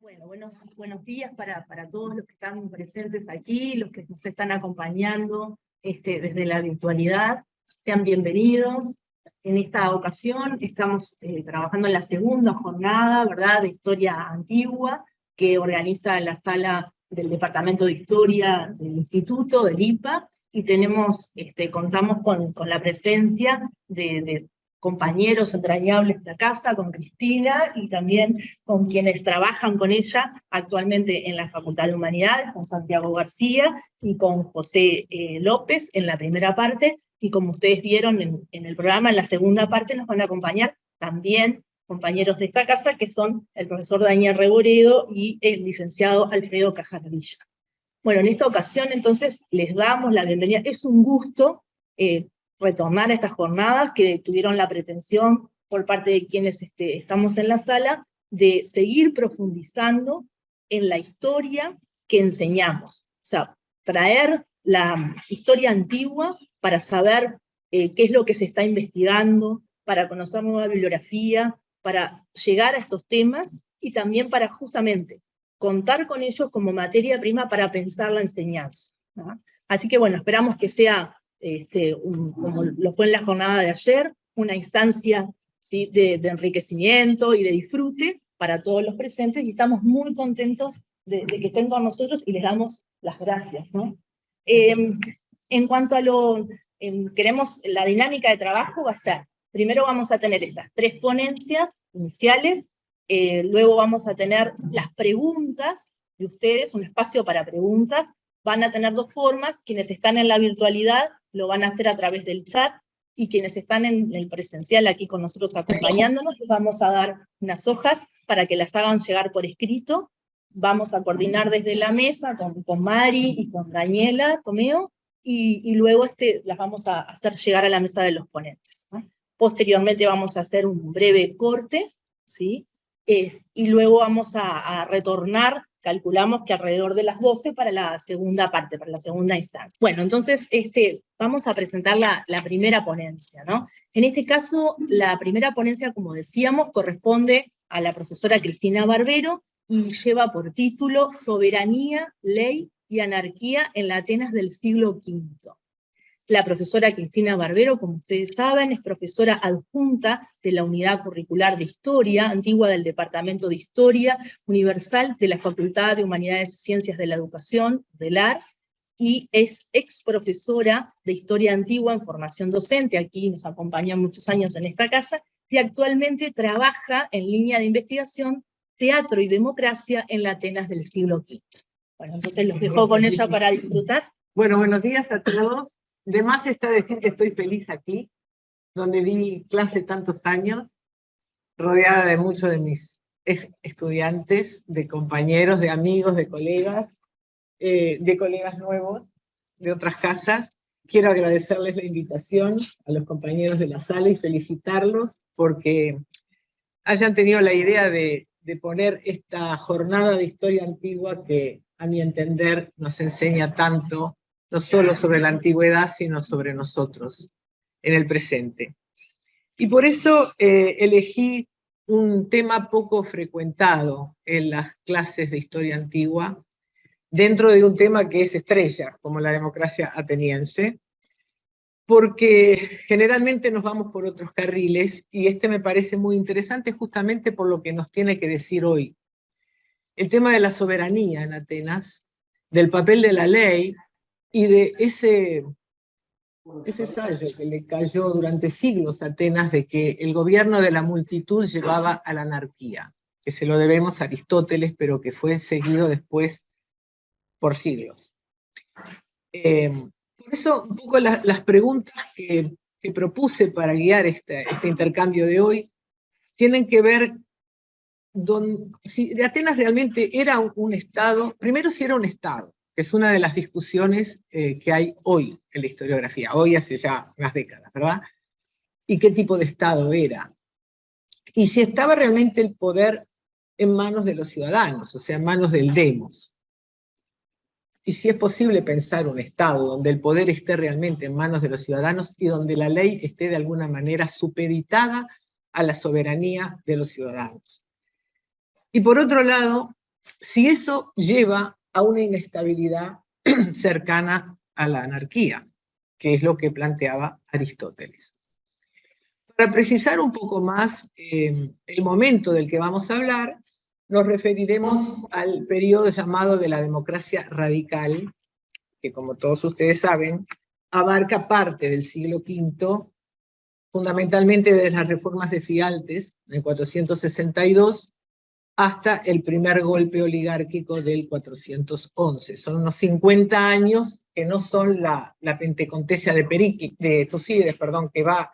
Bueno, buenos días para todos los que están presentes aquí, los que nos están acompañando desde la virtualidad. Sean bienvenidos. En esta ocasión estamos trabajando en la segunda jornada, ¿verdad?, de Historia Antigua, que organiza la sala del Departamento de Historia del Instituto, del IPA, y contamos con la presencia de compañeros entrañables de la casa, con Cristina, y también con quienes trabajan con ella actualmente en la Facultad de Humanidades, con Santiago García y con José López en la primera parte, y como ustedes vieron en el programa, en la segunda parte nos van a acompañar también compañeros de esta casa, que son el profesor Daniel Reboredo y el licenciado Alfredo Cajaravilla. Bueno, en esta ocasión entonces les damos la bienvenida. Es un gusto retornar a estas jornadas que tuvieron la pretensión por parte de quienes estamos en la sala de seguir profundizando en la historia que enseñamos. O sea, traer la historia antigua para saber qué es lo que se está investigando, para conocer nueva bibliografía, para llegar a estos temas y también para justamente contar con ellos como materia prima para pensar la enseñanza, ¿no? Así que bueno, esperamos que sea, como lo fue en la jornada de ayer, una instancia, ¿sí?, de enriquecimiento y de disfrute para todos los presentes, y estamos muy contentos de que estén con nosotros y les damos las gracias, ¿no? En cuanto a la dinámica de trabajo va a ser, primero vamos a tener estas 3 ponencias iniciales, luego vamos a tener las preguntas de ustedes, un espacio para preguntas. Van a tener 2 formas: quienes están en la virtualidad lo van a hacer a través del chat, y quienes están en el presencial aquí con nosotros acompañándonos, les vamos a dar unas hojas para que las hagan llegar por escrito. Vamos a coordinar desde la mesa con Mari y con Daniela Tomeo, y luego las vamos a hacer llegar a la mesa de los ponentes, ¿no? Posteriormente vamos a hacer un breve corte, ¿sí? Y luego vamos a retornar, calculamos que alrededor de las 12 para la segunda parte, para la segunda instancia. Bueno, entonces vamos a presentar la primera ponencia, ¿no? En este caso, la primera ponencia, como decíamos, corresponde a la profesora Cristina Barbero, y lleva por título Soberanía, Ley y Anarquía en la Atenas del siglo V. La profesora Cristina Barbero, como ustedes saben, es profesora adjunta de la Unidad Curricular de Historia Antigua del Departamento de Historia Universal de la Facultad de Humanidades y Ciencias de la Educación, DELAR, y es ex profesora de Historia Antigua en formación docente, aquí nos acompaña muchos años en esta casa, y actualmente trabaja en línea de investigación Teatro y Democracia en la Atenas del siglo V. Bueno, entonces los dejo con ella para disfrutar. Bueno, buenos días a todos. De más está decir que estoy feliz aquí, donde di clase tantos años, rodeada de muchos de mis estudiantes, de compañeros, de amigos, de colegas nuevos, de otras casas. Quiero agradecerles la invitación a los compañeros de la sala y felicitarlos porque hayan tenido la idea de poner esta jornada de historia antigua que, a mi entender, nos enseña tanto, no solo sobre la antigüedad, sino sobre nosotros en el presente. Y por eso elegí un tema poco frecuentado en las clases de historia antigua, dentro de un tema que es estrella, como la democracia ateniense, porque generalmente nos vamos por otros carriles, y este me parece muy interesante justamente por lo que nos tiene que decir hoy. El tema de la soberanía en Atenas, del papel de la ley, y de ese fallo que le cayó durante siglos a Atenas de que el gobierno de la multitud llevaba a la anarquía, que se lo debemos a Aristóteles, pero que fue seguido después por siglos. Por eso, un poco las preguntas que propuse para guiar este intercambio de hoy tienen que ver si de Atenas realmente era un Estado, primero si era un Estado, que es una de las discusiones que hay hoy en la historiografía, hoy hace ya unas décadas, ¿verdad? Y qué tipo de Estado era. Y si estaba realmente el poder en manos de los ciudadanos, o sea, en manos del demos. Y si es posible pensar un Estado donde el poder esté realmente en manos de los ciudadanos y donde la ley esté de alguna manera supeditada a la soberanía de los ciudadanos. Y por otro lado, si eso lleva a una inestabilidad cercana a la anarquía, que es lo que planteaba Aristóteles. Para precisar un poco más el momento del que vamos a hablar, nos referiremos al periodo llamado de la democracia radical, que como todos ustedes saben, abarca parte del siglo V, fundamentalmente desde las reformas de Fialtes, en 462, hasta el primer golpe oligárquico del 411. Son unos 50 años que no son la Pentecontesia de Tucídides, que va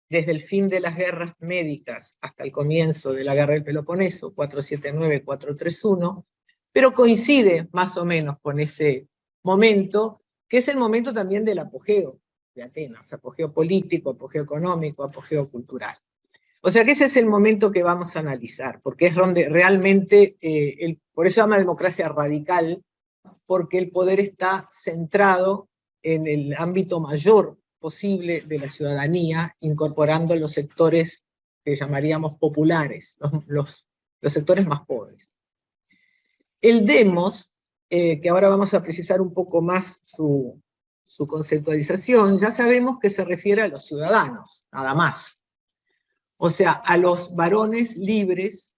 desde el fin de las guerras médicas hasta el comienzo de la guerra del Peloponeso, 479-431, pero coincide más o menos con ese momento, que es el momento también del apogeo de Atenas, apogeo político, apogeo económico, apogeo cultural. O sea que ese es el momento que vamos a analizar, porque es donde realmente, por eso se llama democracia radical, porque el poder está centrado en el ámbito mayor posible de la ciudadanía, incorporando los sectores que llamaríamos populares, los sectores más pobres. El demos, que ahora vamos a precisar un poco más su conceptualización, ya sabemos que se refiere a los ciudadanos, nada más. O sea, a los varones libres,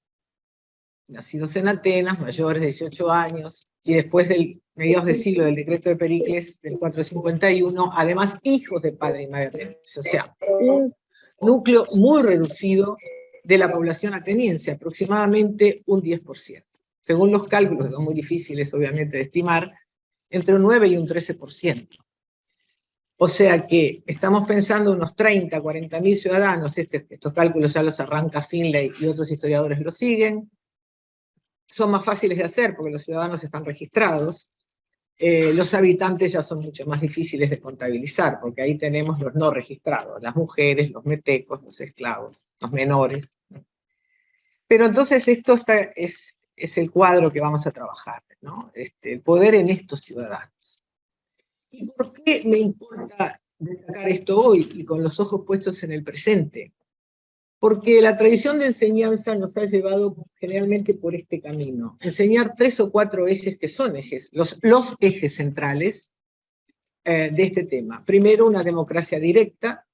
nacidos en Atenas, mayores de 18 años, y después del mediados de siglo del decreto de Pericles del 451, además hijos de padre y madre ateniense. O sea, un núcleo muy reducido de la población ateniense, aproximadamente un 10%. Según los cálculos, que son muy difíciles obviamente de estimar, entre un 9 y un 13%. O sea que estamos pensando unos 30, 40 mil ciudadanos, estos cálculos ya los arranca Finlay y otros historiadores lo siguen, son más fáciles de hacer porque los ciudadanos están registrados, los habitantes ya son mucho más difíciles de contabilizar, porque ahí tenemos los no registrados, las mujeres, los metecos, los esclavos, los menores. Pero entonces esto es el cuadro que vamos a trabajar, ¿no? El poder en estos ciudadanos. ¿Y por qué me importa destacar esto hoy y con los ojos puestos en el presente? Porque la tradición de enseñanza nos ha llevado generalmente por este camino. Enseñar 3 o 4 ejes que son ejes, los ejes centrales de este tema. Primero, una democracia directa,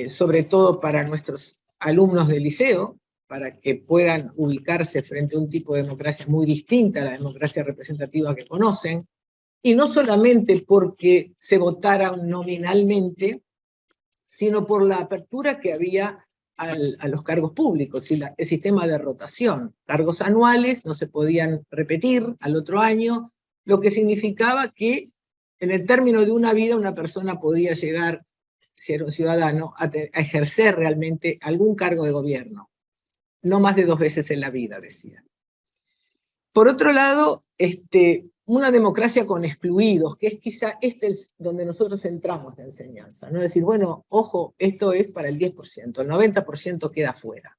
sobre todo para nuestros alumnos del liceo, para que puedan ubicarse frente a un tipo de democracia muy distinta a la democracia representativa que conocen, y no solamente porque se votaran nominalmente, sino por la apertura que había a los cargos públicos, y el sistema de rotación. Cargos anuales no se podían repetir al otro año, lo que significaba que en el término de una vida una persona podía llegar, si era un ciudadano, a ejercer realmente algún cargo de gobierno. No más de 2 veces en la vida, decía. Por otro lado, una democracia con excluidos, que es quizá donde nosotros entramos de enseñanza, ¿no? Es decir, bueno, ojo, esto es para el 10%, el 90% queda fuera.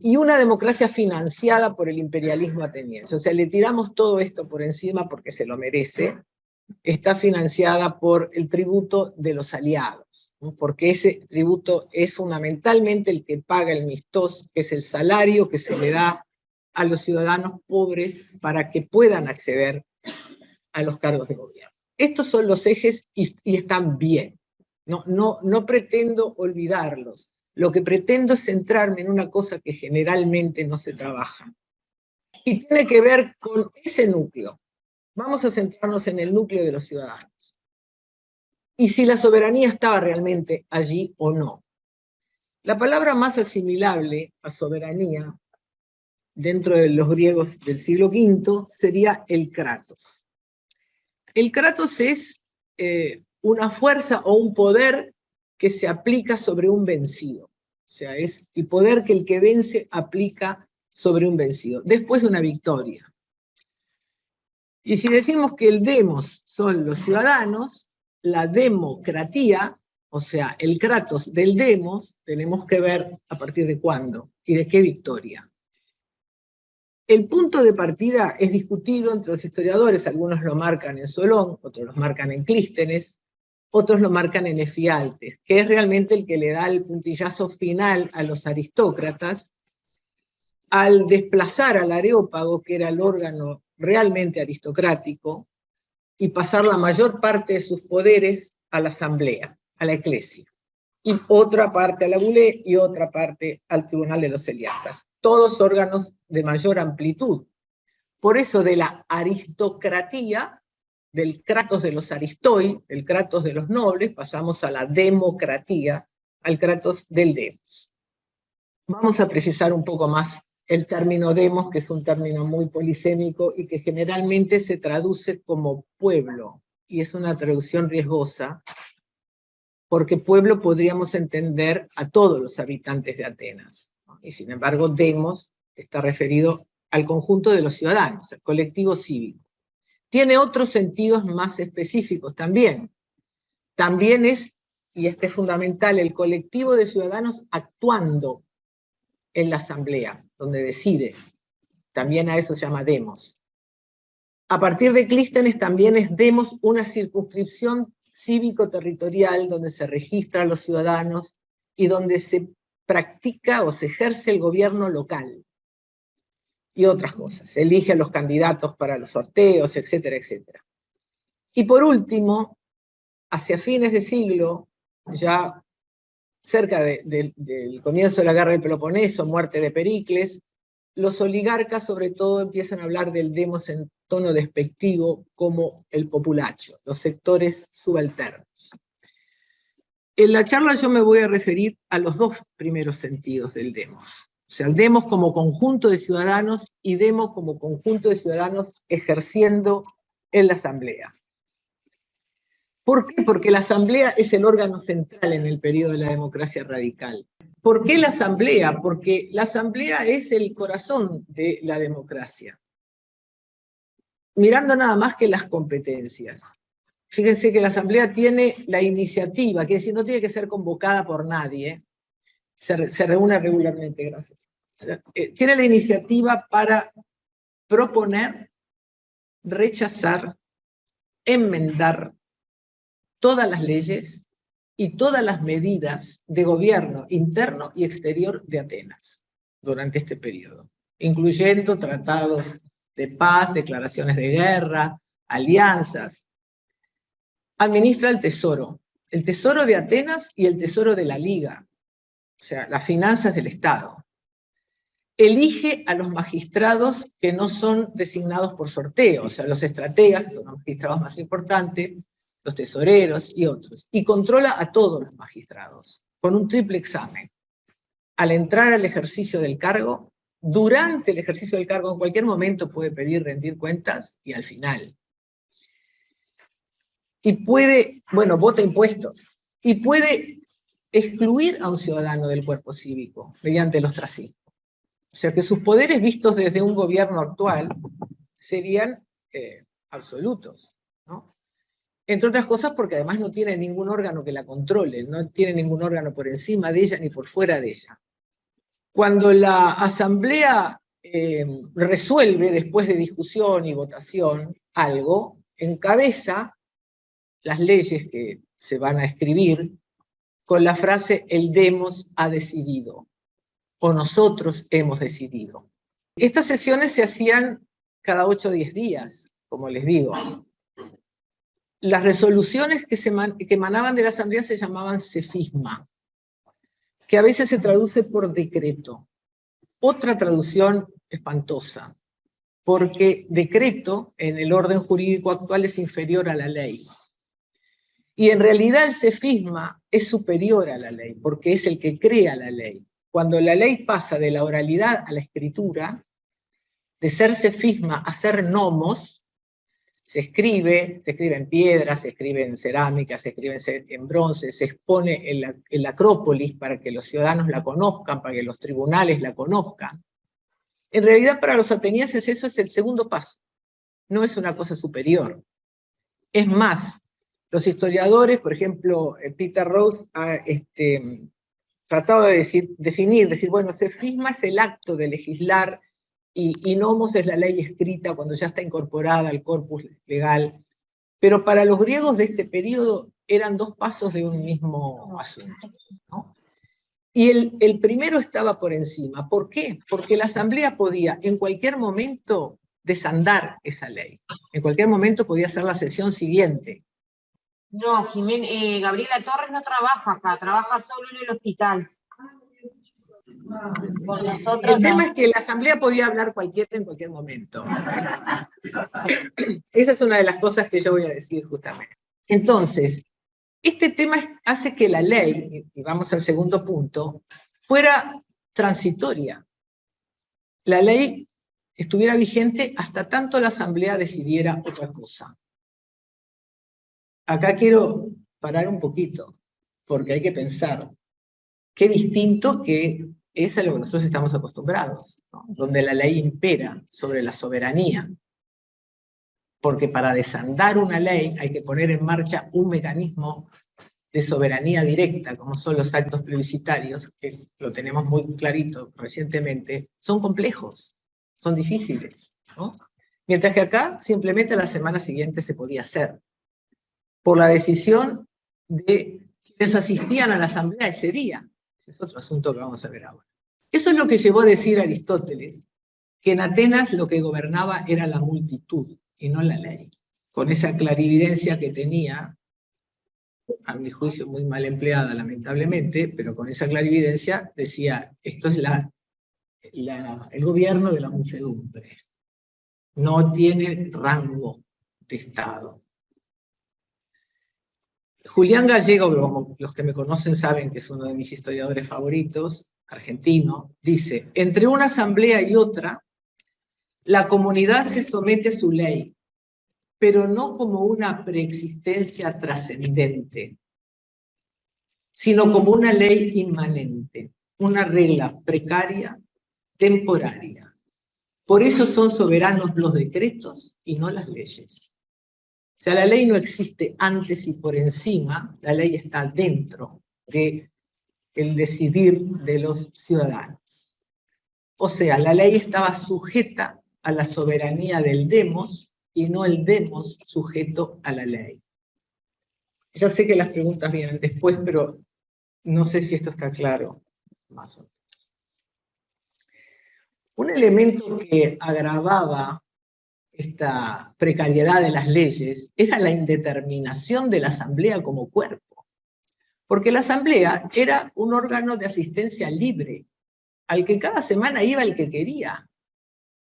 Y una democracia financiada por el imperialismo ateniense, o sea, le tiramos todo esto por encima porque se lo merece, está financiada por el tributo de los aliados, ¿no? Porque ese tributo es fundamentalmente el que paga el mistos, que es el salario que se le da a los ciudadanos pobres para que puedan acceder a los cargos de gobierno. Estos son los ejes y están bien. No pretendo olvidarlos. Lo que pretendo es centrarme en una cosa que generalmente no se trabaja. Y tiene que ver con ese núcleo. Vamos a centrarnos en el núcleo de los ciudadanos. Y si la soberanía estaba realmente allí o no. La palabra más asimilable a soberanía dentro de los griegos del siglo V sería el kratos. El kratos es una fuerza o un poder que se aplica sobre un vencido. O sea, es el poder que el que vence aplica sobre un vencido, después de una victoria. Y si decimos que el demos son los ciudadanos, la democratía, o sea, el kratos del demos, tenemos que ver a partir de cuándo y de qué victoria. El punto de partida es discutido entre los historiadores, algunos lo marcan en Solón, otros lo marcan en Clístenes, otros lo marcan en Efialtes, que es realmente el que le da el puntillazo final a los aristócratas, al desplazar al areópago, que era el órgano realmente aristocrático, y pasar la mayor parte de sus poderes a la asamblea, a la eclesia, y otra parte a la bulé y otra parte al tribunal de los eliatas, todos órganos de mayor amplitud. Por eso de la aristocratía, del kratos de los aristoi, del kratos de los nobles, pasamos a la democratía, al kratos del demos. Vamos a precisar un poco más el término demos, que es un término muy polisémico y que generalmente se traduce como pueblo, y es una traducción riesgosa, porque pueblo podríamos entender a todos los habitantes de Atenas, ¿no? Y sin embargo demos está referido al conjunto de los ciudadanos, al colectivo cívico. Tiene otros sentidos más específicos también. También es, y este es fundamental, el colectivo de ciudadanos actuando en la asamblea, donde decide. También a eso se llama demos. A partir de Clístenes también es demos una circunscripción cívico-territorial donde se registran a los ciudadanos y donde se practica o se ejerce el gobierno local. Y otras cosas, se elige a los candidatos para los sorteos, etcétera, etcétera. Y por último, hacia fines de siglo, ya cerca del comienzo de la guerra del Peloponeso, muerte de Pericles, los oligarcas sobre todo empiezan a hablar del demos en tono despectivo como el populacho, los sectores subalternos. En la charla yo me voy a referir a los dos primeros sentidos del demos. O sea, el demos como conjunto de ciudadanos y demos como conjunto de ciudadanos ejerciendo en la asamblea. ¿Por qué? Porque la asamblea es el órgano central en el periodo de la democracia radical. ¿Por qué la asamblea? Porque la asamblea es el corazón de la democracia. Mirando nada más que las competencias. Fíjense que la asamblea tiene la iniciativa, que es decir, no tiene que ser convocada por nadie, se reúne regularmente, gracias. Tiene la iniciativa para proponer, rechazar, enmendar todas las leyes y todas las medidas de gobierno interno y exterior de Atenas durante este periodo, incluyendo tratados de paz, declaraciones de guerra, alianzas. Administra el tesoro de Atenas y el tesoro de la Liga, o sea, las finanzas del Estado. Elige a los magistrados que no son designados por sorteo, o sea, los estrategas, que son los magistrados más importantes, los tesoreros y otros, y controla a todos los magistrados, con un triple examen. Al entrar al ejercicio del cargo, durante el ejercicio del cargo, en cualquier momento puede pedir rendir cuentas, y al final. Y puede, bueno, vota impuestos, y puede excluir a un ciudadano del cuerpo cívico mediante el ostracismo. O sea que sus poderes vistos desde un gobierno actual serían absolutos, ¿no? Entre otras cosas porque además no tiene ningún órgano que la controle, no tiene ningún órgano por encima de ella ni por fuera de ella. Cuando la asamblea resuelve, después de discusión y votación, algo, encabeza las leyes que se van a escribir con la frase el demos ha decidido, o nosotros hemos decidido. Estas sesiones se hacían cada 8 o 10 días, como les digo. Las resoluciones que emanaban de la asamblea se llamaban cefisma, que a veces se traduce por decreto. Otra traducción espantosa, porque decreto en el orden jurídico actual es inferior a la ley. Y en realidad el cefisma es superior a la ley, porque es el que crea la ley. Cuando la ley pasa de la oralidad a la escritura, de ser cefisma a ser nomos, se escribe en piedra, se escribe en cerámica, se escribe en bronce, se expone en la Acrópolis para que los ciudadanos la conozcan, para que los tribunales la conozcan. En realidad para los atenienses eso es el segundo paso, no es una cosa superior. Es más, los historiadores, por ejemplo, Peter Rose ha tratado de definir, bueno, cefisma es el acto de legislar y nomos es la ley escrita cuando ya está incorporada al corpus legal. Pero para los griegos de este periodo eran dos pasos de un mismo asunto, ¿no? Y el primero estaba por encima. ¿Por qué? Porque la Asamblea podía en cualquier momento desandar esa ley. En cualquier momento podía hacer la sesión siguiente. No, Gabriela Torres no trabaja acá, trabaja solo en el hospital. El tema es que la Asamblea podía hablar en cualquier momento. Esa es una de las cosas que yo voy a decir justamente. Entonces, este tema hace que la ley, y vamos al segundo punto, fuera transitoria. La ley estuviera vigente hasta tanto la Asamblea decidiera otra cosa. Acá quiero parar un poquito, porque hay que pensar qué distinto que es a lo que nosotros estamos acostumbrados, ¿no? Donde la ley impera sobre la soberanía. Porque para desandar una ley hay que poner en marcha un mecanismo de soberanía directa, como son los actos plebiscitarios, que lo tenemos muy clarito recientemente, son complejos, son difíciles, ¿no? Mientras que acá simplemente la semana siguiente se podía hacer, por la decisión de quienes asistían a la asamblea ese día. Es otro asunto que vamos a ver ahora. Eso es lo que llevó a decir Aristóteles, que en Atenas lo que gobernaba era la multitud y no la ley. Con esa clarividencia que tenía, a mi juicio muy mal empleada lamentablemente, pero con esa clarividencia decía, esto es el gobierno de la muchedumbre. No tiene rango de Estado. Julián Gallego, como los que me conocen saben que es uno de mis historiadores favoritos, argentino, dice, entre una asamblea y otra, la comunidad se somete a su ley, pero no como una preexistencia trascendente, sino como una ley inmanente, una regla precaria, temporaria. Por eso son soberanos los decretos y no las leyes. O sea, la ley no existe antes y por encima, la ley está dentro del decidir de los ciudadanos. O sea, la ley estaba sujeta a la soberanía del demos y no el demos sujeto a la ley. Ya sé que las preguntas vienen después, pero no sé si esto está claro, más o menos. Un elemento que agravaba esta precariedad de las leyes era la indeterminación de la asamblea como cuerpo. Porque la asamblea era un órgano de asistencia libre, al que cada semana iba el que quería.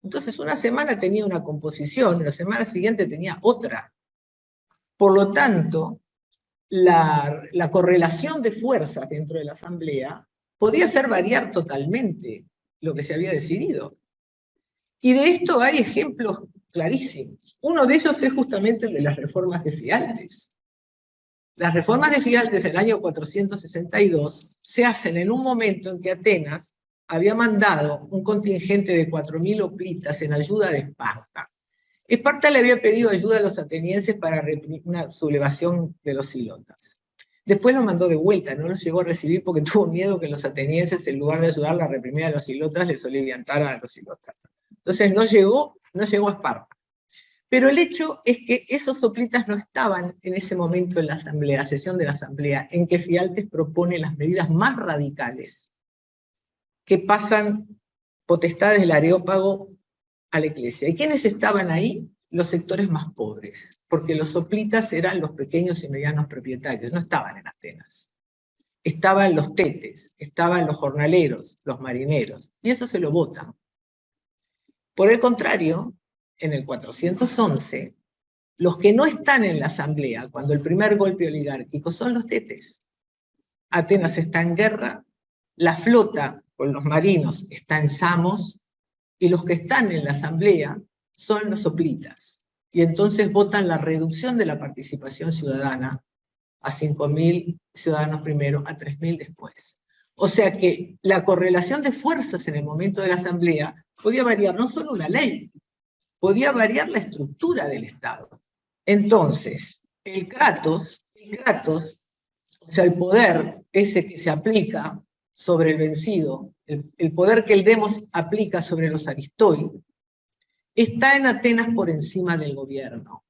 Entonces una semana tenía una composición, la semana siguiente tenía otra. Por lo tanto, la correlación de fuerzas dentro de la asamblea podía hacer variar totalmente lo que se había decidido. Y de esto hay ejemplos clarísimos. Uno de ellos es justamente el de las reformas de Fialtes. Las reformas de Fialtes del año 462 se hacen en un momento en que Atenas había mandado un contingente de 4.000 hoplitas en ayuda de Esparta. Esparta le había pedido ayuda a los atenienses para reprimir una sublevación de los hilotas. Después los mandó de vuelta, no los llegó a recibir porque tuvo miedo que los atenienses, en lugar de ayudar a reprimir a los hilotas, les soliviantaran a los hilotas. Entonces no llegó a Esparta. Pero el hecho es que esos hoplitas no estaban en ese momento en la asamblea, sesión de la asamblea, en que Fialtes propone las medidas más radicales que pasan potestades del Areópago a la iglesia. ¿Y quiénes estaban ahí? Los sectores más pobres, porque los hoplitas eran los pequeños y medianos propietarios, no estaban en Atenas. Estaban los tetes, estaban los jornaleros, los marineros, y eso se lo votan. Por el contrario, en el 411, los que no están en la asamblea, cuando el primer golpe oligárquico, son los tetes. Atenas está en guerra, la flota con los marinos está en Samos, y los que están en la asamblea son los hoplitas. Y entonces votan la reducción de la participación ciudadana a 5.000 ciudadanos primero, a 3.000 después. O sea que la correlación de fuerzas en el momento de la asamblea podía variar no solo una ley, podía variar la estructura del Estado. Entonces, el kratos, o sea, el poder ese que se aplica sobre el vencido, el poder que el demos aplica sobre los aristoi, está en Atenas por encima del gobierno.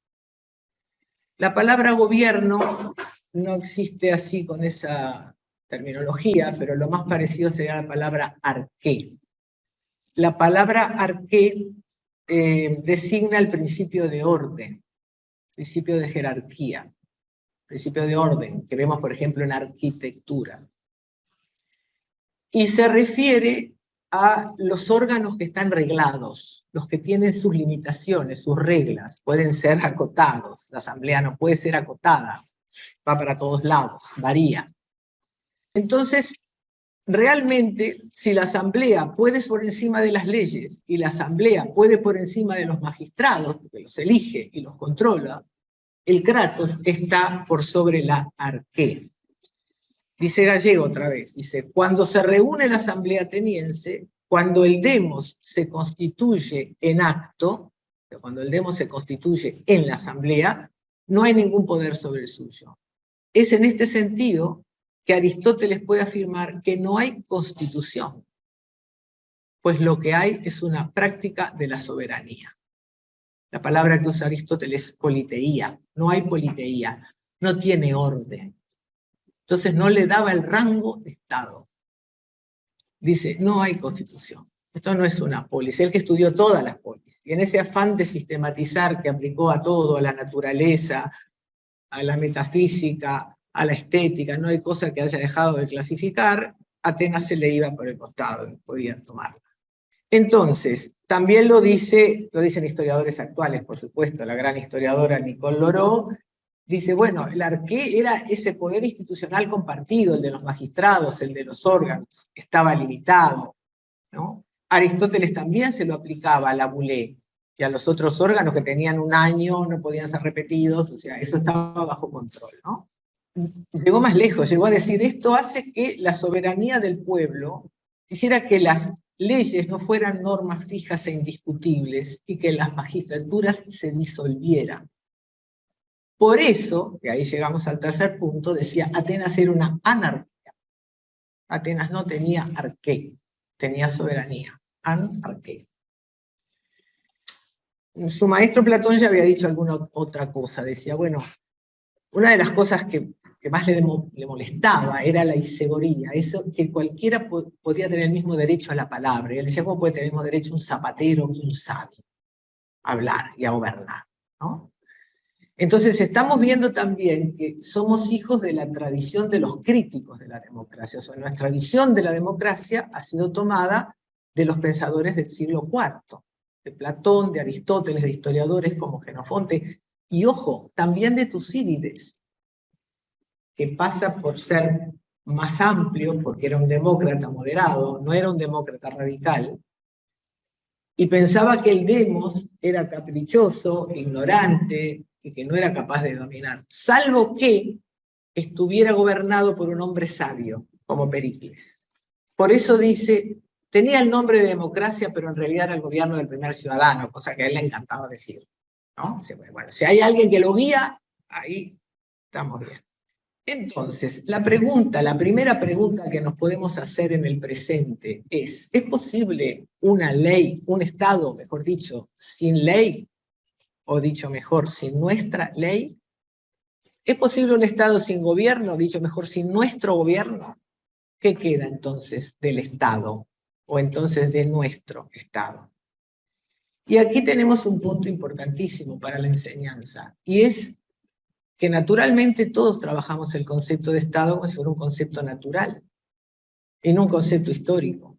La palabra gobierno no existe así con esa terminología, pero lo más parecido sería la palabra arqué. La palabra arqué designa el principio de orden, principio de jerarquía, principio de orden, que vemos, por ejemplo, en arquitectura. Y se refiere a los órganos que están reglados, los que tienen sus limitaciones, sus reglas, pueden ser acotados. La asamblea no puede ser acotada, va para todos lados, varía. Entonces, realmente, si la asamblea puede por encima de las leyes, y la asamblea puede por encima de los magistrados, porque los elige y los controla, el kratos está por sobre la arqué. Dice Gallego otra vez, dice, cuando se reúne la asamblea ateniense, cuando el demos se constituye en acto, cuando el demos se constituye en la asamblea, no hay ningún poder sobre el suyo. Es en este sentido que Aristóteles puede afirmar que no hay constitución, pues lo que hay es una práctica de la soberanía. La palabra que usa Aristóteles es politeía, no hay politeía, no tiene orden. Entonces no le daba el rango de Estado. Dice, no hay constitución. Esto no es una polis, él que estudió todas las polis. Y en ese afán de sistematizar que aplicó a todo, a la naturaleza, a la metafísica, a la estética, no hay cosa que haya dejado de clasificar, Atenas se le iba por el costado, no podían tomarla. Entonces, también lo dicen historiadores actuales, por supuesto, la gran historiadora Nicole Loró, dice, bueno, el arqué era ese poder institucional compartido, el de los magistrados, el de los órganos, estaba limitado, ¿no? Aristóteles también se lo aplicaba a la bulé, y a los otros órganos que tenían un año, no podían ser repetidos, o sea, eso estaba bajo control, ¿no? Llegó más lejos, llegó a decir, esto hace que la soberanía del pueblo hiciera que las leyes no fueran normas fijas e indiscutibles, y que las magistraturas se disolvieran. Por eso, y ahí llegamos al tercer punto, decía, Atenas era una anarquía. Atenas no tenía arqué, tenía soberanía, anarqué. Su maestro Platón ya había dicho alguna otra cosa, decía, bueno, una de las cosas que más le molestaba era la isegoría, eso que cualquiera podía tener el mismo derecho a la palabra. Y él decía, ¿cómo puede tener el mismo derecho un zapatero que un sabio a hablar y a gobernar, ¿no? Entonces estamos viendo también que somos hijos de la tradición de los críticos de la democracia. O sea, nuestra visión de la democracia ha sido tomada de los pensadores del siglo IV, de Platón, de Aristóteles, de historiadores como Jenofonte, y ojo, también de Tucídides, que pasa por ser más amplio, porque era un demócrata moderado, no era un demócrata radical, y pensaba que el demos era caprichoso, ignorante, y que no era capaz de dominar, salvo que estuviera gobernado por un hombre sabio, como Pericles. Por eso dice, tenía el nombre de democracia, pero en realidad era el gobierno del primer ciudadano, cosa que a él le encantaba decir, ¿no? Bueno, si hay alguien que lo guía, ahí estamos bien. Entonces, la primera pregunta que nos podemos hacer en el presente ¿es posible una ley, un Estado, mejor dicho, sin ley? O dicho mejor, sin nuestra ley. ¿Es posible un Estado sin gobierno? Dicho mejor, sin nuestro gobierno. ¿Qué queda entonces del Estado? O entonces de nuestro Estado. Y aquí tenemos un punto importantísimo para la enseñanza, y es que naturalmente todos trabajamos el concepto de Estado como si fuera un concepto natural, y no un concepto histórico.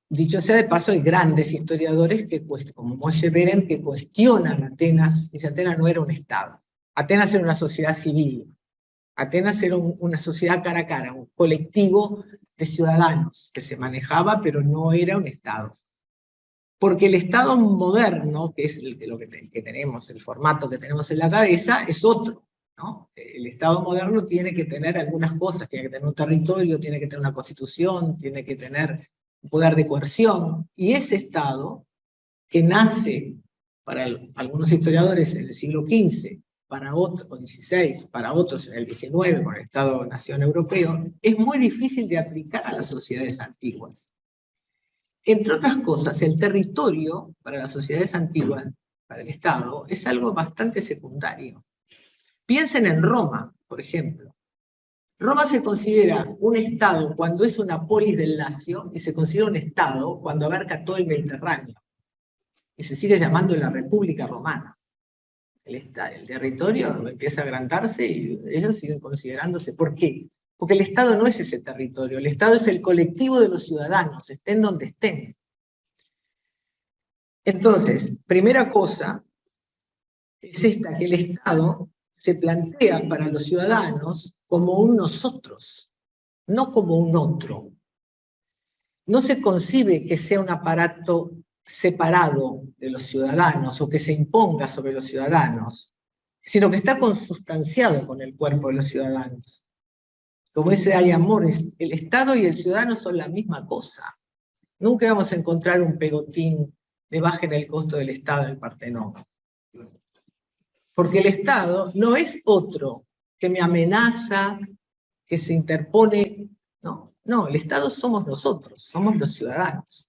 Dicho sea de paso, hay grandes historiadores como Moshe Beren, que cuestionan Atenas, dice Atenas no era un Estado. Atenas era una sociedad civil. Atenas era una sociedad cara a cara, un colectivo de ciudadanos que se manejaba, pero no era un Estado. Porque el Estado moderno, que es lo que tenemos, el formato que tenemos en la cabeza, es otro, ¿no? El Estado moderno tiene que tener algunas cosas, tiene que tener un territorio, tiene que tener una constitución, tiene que tener un poder de coerción, y ese Estado, que nace para algunos historiadores en el siglo XV, para otros, o XVI, para otros en el XIX, con el Estado-Nación Europeo, es muy difícil de aplicar a las sociedades antiguas. Entre otras cosas, el territorio para las sociedades antiguas, para el Estado, es algo bastante secundario. Piensen en Roma, por ejemplo. Roma se considera un estado cuando es una polis del Lacio, y se considera un estado cuando abarca todo el Mediterráneo. Y se sigue llamando la República Romana. El territorio empieza a agrandarse y ellos siguen considerándose. ¿Por qué? Porque el Estado no es ese territorio, el Estado es el colectivo de los ciudadanos, estén donde estén. Entonces, primera cosa es esta, que el Estado se plantea para los ciudadanos como un nosotros, no como un otro. No se concibe que sea un aparato separado de los ciudadanos o que se imponga sobre los ciudadanos, sino que está consustanciado con el cuerpo de los ciudadanos. Como ese hay amor, el Estado y el ciudadano son la misma cosa. Nunca vamos a encontrar un pegotín de bajen el costo del Estado en el Partenón. Porque el Estado no es otro que me amenaza, que se interpone. No, el Estado somos nosotros, somos los ciudadanos.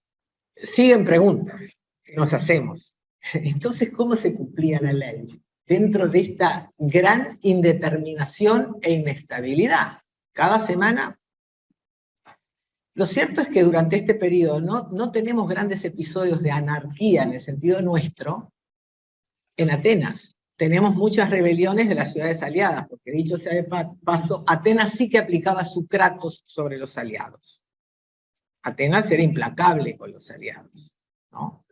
Siguen preguntas que nos hacemos. Entonces, ¿cómo se cumplía la ley? Dentro de esta gran indeterminación e inestabilidad. Cada semana. Lo cierto es que durante este periodo no tenemos grandes episodios de anarquía en el sentido nuestro en Atenas. Tenemos muchas rebeliones de las ciudades aliadas, porque dicho sea de paso, Atenas sí que aplicaba su kratos sobre los aliados. Atenas era implacable con los aliados, ¿no?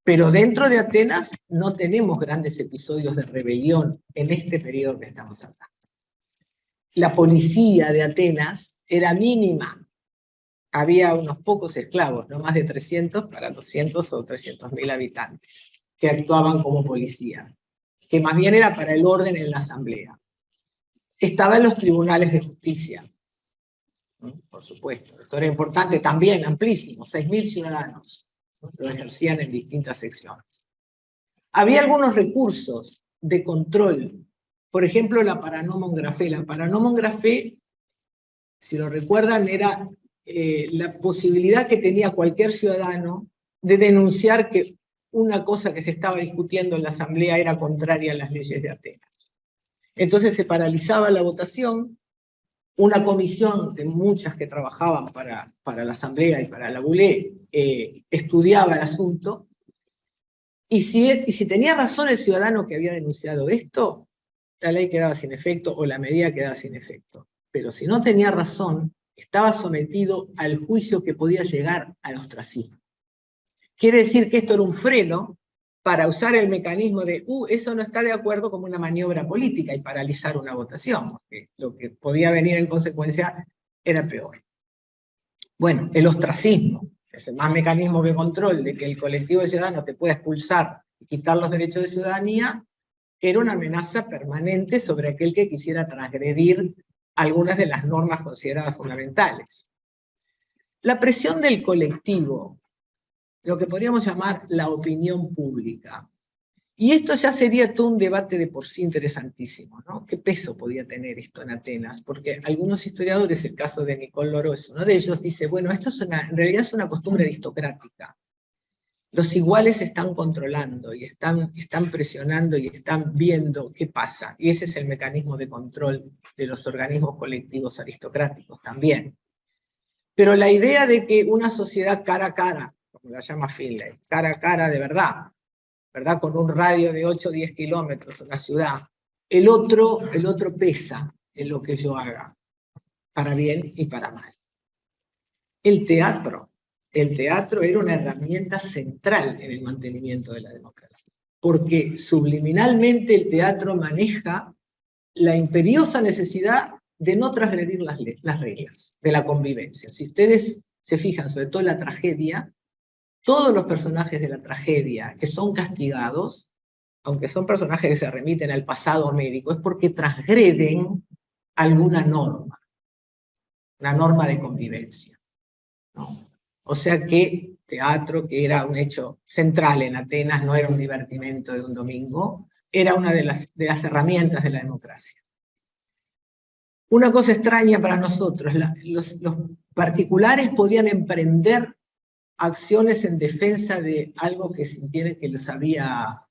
Pero dentro de Atenas no tenemos grandes episodios de rebelión en este periodo que estamos hablando. La policía de Atenas era mínima. Había unos pocos esclavos, no más de 300 para 200 o 300.000 habitantes, que actuaban como policía, que más bien era para el orden en la asamblea. Estaban los tribunales de justicia, por supuesto. Esto era importante también, amplísimo, 6.000 ciudadanos lo ejercían en distintas secciones. Había algunos recursos de control, por ejemplo la paranomon grafé. La paranomon grafé, si lo recuerdan, era la posibilidad que tenía cualquier ciudadano de denunciar que una cosa que se estaba discutiendo en la asamblea era contraria a las leyes de Atenas. Entonces se paralizaba la votación, una comisión de muchas que trabajaban para la asamblea y para la bulé estudiaba el asunto, y si tenía razón el ciudadano que había denunciado esto, la ley quedaba sin efecto o la medida quedaba sin efecto. Pero si no tenía razón, estaba sometido al juicio que podía llegar al ostracismo. Quiere decir que esto era un freno para usar el mecanismo de, eso no está de acuerdo, como una maniobra política y paralizar una votación, porque lo que podía venir en consecuencia era peor. Bueno, el ostracismo, es el más mecanismo de control de que el colectivo de ciudadanos te pueda expulsar y quitar los derechos de ciudadanía, era una amenaza permanente sobre aquel que quisiera transgredir algunas de las normas consideradas fundamentales. La presión del colectivo, lo que podríamos llamar la opinión pública. Y esto ya sería todo un debate de por sí interesantísimo, ¿no? ¿Qué peso podía tener esto en Atenas? Porque algunos historiadores, el caso de Nicole Loró es uno de ellos, dice, bueno, esto es en realidad es una costumbre aristocrática. Los iguales están controlando y están presionando y están viendo qué pasa. Y ese es el mecanismo de control de los organismos colectivos aristocráticos también. Pero la idea de que una sociedad cara a cara, como la llama Finlay, cara a cara de verdad, con un radio de 8 o 10 kilómetros en la ciudad, el otro pesa en lo que yo haga, para bien y para mal. El teatro era una herramienta central en el mantenimiento de la democracia, porque subliminalmente el teatro maneja la imperiosa necesidad de no transgredir las reglas de la convivencia. Si ustedes se fijan, sobre todo en la tragedia, todos los personajes de la tragedia que son castigados, aunque son personajes que se remiten al pasado médico, es porque transgreden alguna norma, una norma de convivencia, ¿no? O sea que teatro, que era un hecho central en Atenas, no era un divertimento de un domingo, era una de las herramientas de la democracia. Una cosa extraña para nosotros, los particulares podían emprender acciones en defensa de algo que sintieran que los había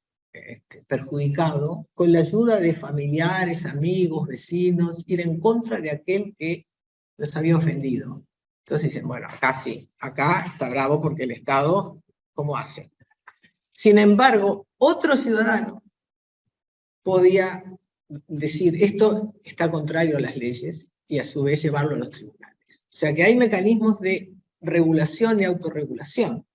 perjudicado, con la ayuda de familiares, amigos, vecinos, ir en contra de aquel que los había ofendido. Entonces dicen, bueno, acá sí, acá está bravo porque el Estado, ¿cómo hace? Sin embargo, otro ciudadano podía decir, esto está contrario a las leyes, y a su vez llevarlo a los tribunales. O sea que hay mecanismos de regulación y autorregulación.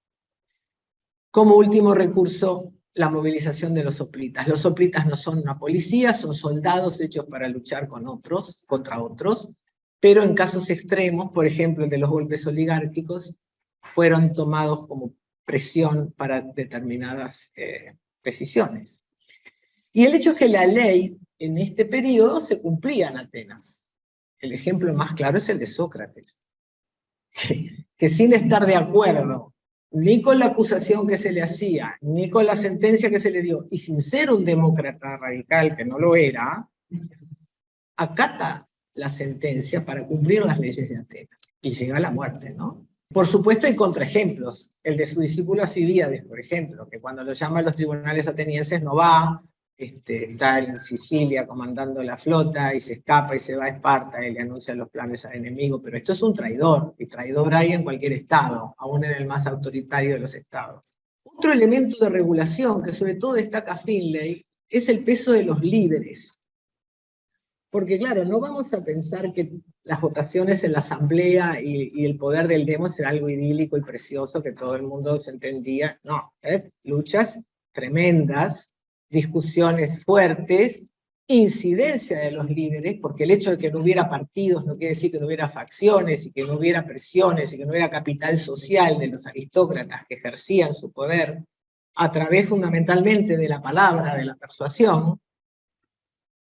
Como último recurso, la movilización de los hoplitas. Los hoplitas no son una policía, son soldados hechos para luchar con otros, contra otros, pero en casos extremos, por ejemplo el de los golpes oligárquicos, fueron tomados como presión para determinadas decisiones. Y el hecho es que la ley en este periodo se cumplía en Atenas. El ejemplo más claro es el de Sócrates, que sin estar de acuerdo ni con la acusación que se le hacía, ni con la sentencia que se le dio, y sin ser un demócrata radical, que no lo era, acata la sentencia para cumplir las leyes de Atenas, y llega a la muerte, ¿no? Por supuesto hay contraejemplos, el de su discípulo Alcibíades, por ejemplo, que cuando lo llama a los tribunales atenienses no va, está en Sicilia comandando la flota y se escapa y se va a Esparta y le anuncia los planes al enemigo, pero esto es un traidor, y traidor hay en cualquier estado, aún en el más autoritario de los estados. Otro elemento de regulación que sobre todo destaca Finlay es el peso de los líderes. Porque claro, no vamos a pensar que las votaciones en la asamblea y el poder del demos era algo idílico y precioso que todo el mundo se entendía. No, luchas tremendas, discusiones fuertes, incidencia de los líderes, porque el hecho de que no hubiera partidos no quiere decir que no hubiera facciones, y que no hubiera presiones, y que no hubiera capital social de los aristócratas que ejercían su poder a través fundamentalmente de la palabra, de la persuasión.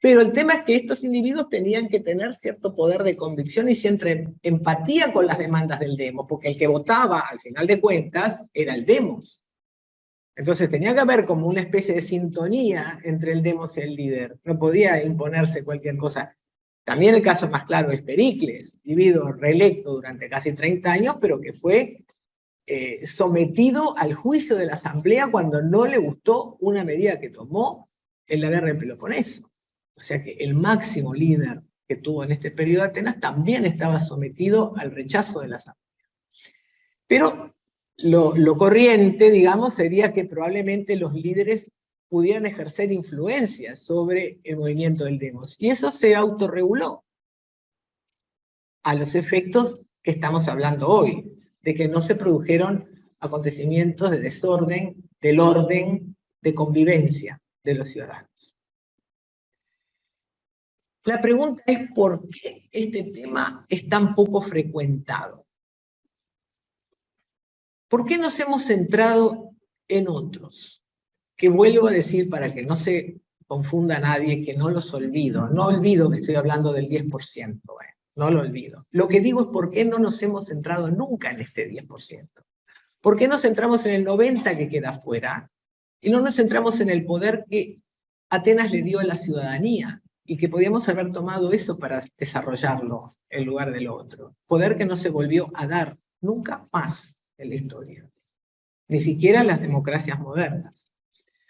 Pero el tema es que estos individuos tenían que tener cierto poder de convicción y cierta empatía con las demandas del demos, porque el que votaba, al final de cuentas, era el demos. Entonces tenía que haber como una especie de sintonía entre el demos y el líder. No podía imponerse cualquier cosa. También el caso más claro es Pericles, individuo reelecto durante casi 30 años, pero que fue sometido al juicio de la asamblea cuando no le gustó una medida que tomó en la guerra del Peloponeso. O sea que el máximo líder que tuvo en este periodo de Atenas también estaba sometido al rechazo de la asamblea. Pero lo corriente, digamos, sería que probablemente los líderes pudieran ejercer influencia sobre el movimiento del demos. Y eso se autorreguló a los efectos que estamos hablando hoy, de que no se produjeron acontecimientos de desorden, del orden, de convivencia de los ciudadanos. La pregunta es ¿por qué este tema es tan poco frecuentado? ¿Por qué nos hemos centrado en otros? Que vuelvo a decir para que no se confunda nadie, que no los olvido. No olvido que estoy hablando del 10%, no lo olvido. Lo que digo es por qué no nos hemos centrado nunca en este 10%. ¿Por qué nos centramos en el 90% que queda fuera? Y no nos centramos en el poder que Atenas le dio a la ciudadanía, y que podíamos haber tomado eso para desarrollarlo en lugar de lo otro. Poder que no se volvió a dar nunca más en la historia. Ni siquiera en las democracias modernas.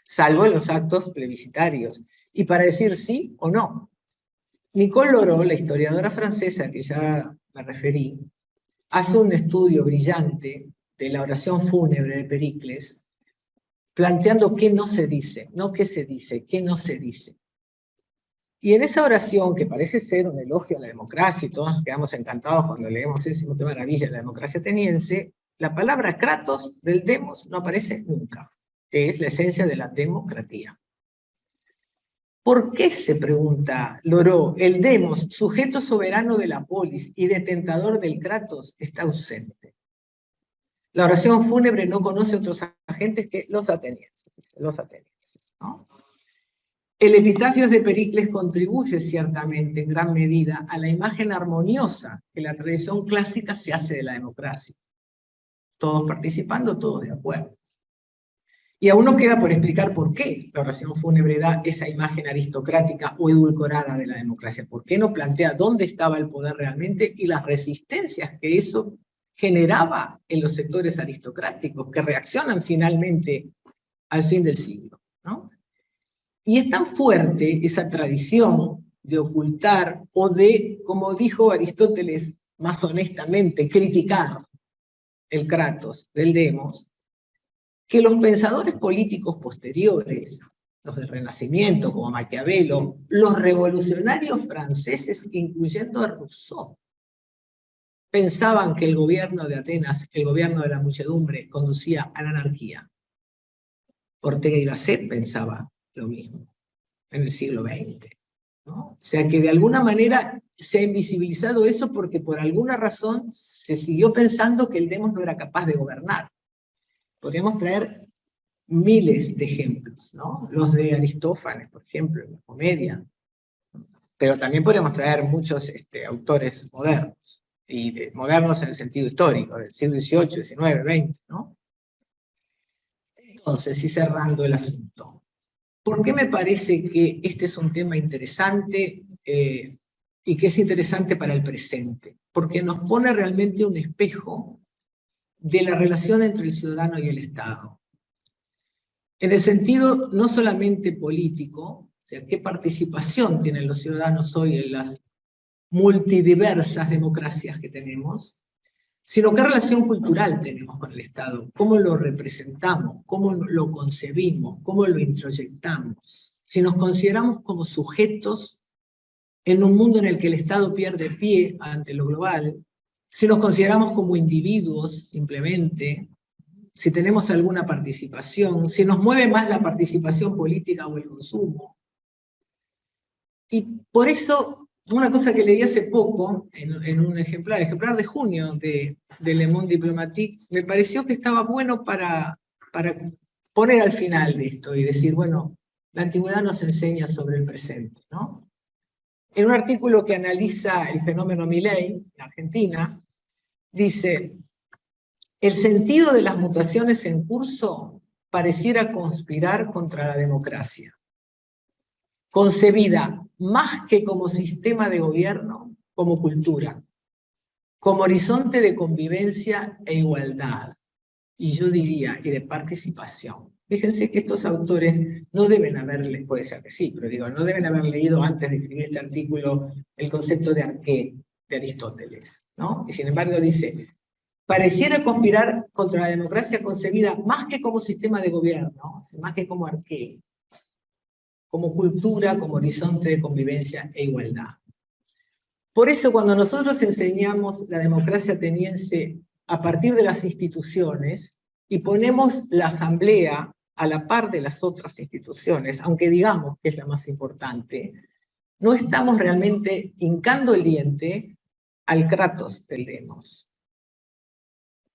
Salvo en los actos plebiscitarios. Y para decir sí o no. Nicole Loraux, la historiadora francesa que ya me referí, hace un estudio brillante de la oración fúnebre de Pericles, planteando qué no se dice, no qué se dice, qué no se dice. Y en esa oración, que parece ser un elogio a la democracia, y todos nos quedamos encantados cuando leemos eso, qué maravilla la democracia ateniense, la palabra kratos del demos no aparece nunca, que es la esencia de la democracia. ¿Por qué, se pregunta Loraux, el demos, sujeto soberano de la polis y detentador del kratos, está ausente? La oración fúnebre no conoce otros agentes que los atenienses, ¿no? El epitafio de Pericles contribuye ciertamente en gran medida a la imagen armoniosa que la tradición clásica se hace de la democracia. Todos participando, todos de acuerdo. Y aún nos queda por explicar por qué la oración fúnebre da esa imagen aristocrática o edulcorada de la democracia. ¿Por qué no plantea dónde estaba el poder realmente y las resistencias que eso generaba en los sectores aristocráticos que reaccionan finalmente al fin del siglo, ¿no? Y es tan fuerte esa tradición de ocultar o de, como dijo Aristóteles más honestamente, criticar el kratos del demos, que los pensadores políticos posteriores, los del Renacimiento como Maquiavelo, los revolucionarios franceses, incluyendo a Rousseau, pensaban que el gobierno de Atenas, el gobierno de la muchedumbre, conducía a la anarquía. Ortega y Gasset pensaba lo mismo en el siglo XX, ¿no? O sea que de alguna manera se ha invisibilizado eso porque por alguna razón se siguió pensando que el demos no era capaz de gobernar. Podríamos traer miles de ejemplos, ¿no? Los de Aristófanes, por ejemplo, en la comedia. Pero también podríamos traer muchos autores modernos, y modernos en el sentido histórico, del siglo XVIII, XIX, XX, ¿no? Entonces, y cerrando el asunto, ¿por qué me parece que este es un tema interesante y que es interesante para el presente? Porque nos pone realmente un espejo de la relación entre el ciudadano y el Estado. En el sentido no solamente político, o sea, qué participación tienen los ciudadanos hoy en las multidiversas democracias que tenemos, sino qué relación cultural tenemos con el Estado, cómo lo representamos, cómo lo concebimos, cómo lo introyectamos, si nos consideramos como sujetos en un mundo en el que el Estado pierde pie ante lo global, si nos consideramos como individuos simplemente, si tenemos alguna participación, si nos mueve más la participación política o el consumo. Y por eso, una cosa que leí hace poco, en un ejemplar de junio de Le Monde Diplomatique, me pareció que estaba bueno para poner al final de esto y decir, bueno, la antigüedad nos enseña sobre el presente, ¿no? En un artículo que analiza el fenómeno Milei, en Argentina, dice: el sentido de las mutaciones en curso pareciera conspirar contra la democracia, concebida más que como sistema de gobierno, como cultura, como horizonte de convivencia e igualdad, y yo diría, y de participación. Fíjense que estos autores no deben haberle, puede ser que sí, pero digo, no deben haber leído antes de escribir este artículo el concepto de arqué de Aristóteles, ¿no? Y sin embargo dice: pareciera conspirar contra la democracia concebida más que como sistema de gobierno, más que como arqué, como cultura, como horizonte de convivencia e igualdad. Por eso cuando nosotros enseñamos la democracia ateniense a partir de las instituciones y ponemos la asamblea a la par de las otras instituciones, aunque digamos que es la más importante, no estamos realmente hincando el diente al kratos del demos.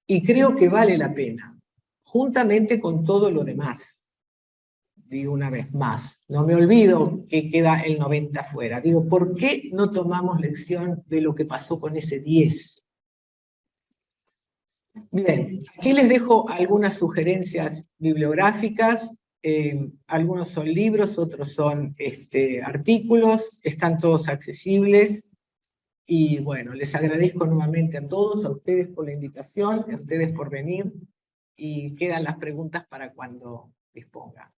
Y creo que vale la pena, juntamente con todo lo demás. Digo una vez más, no me olvido que queda el 90 afuera. Digo, ¿por qué no tomamos lección de lo que pasó con ese 10? Bien, aquí les dejo algunas sugerencias bibliográficas. Algunos son libros, otros son artículos, están todos accesibles. Y bueno, les agradezco nuevamente a todos, a ustedes por la invitación, a ustedes por venir, y quedan las preguntas para cuando dispongan.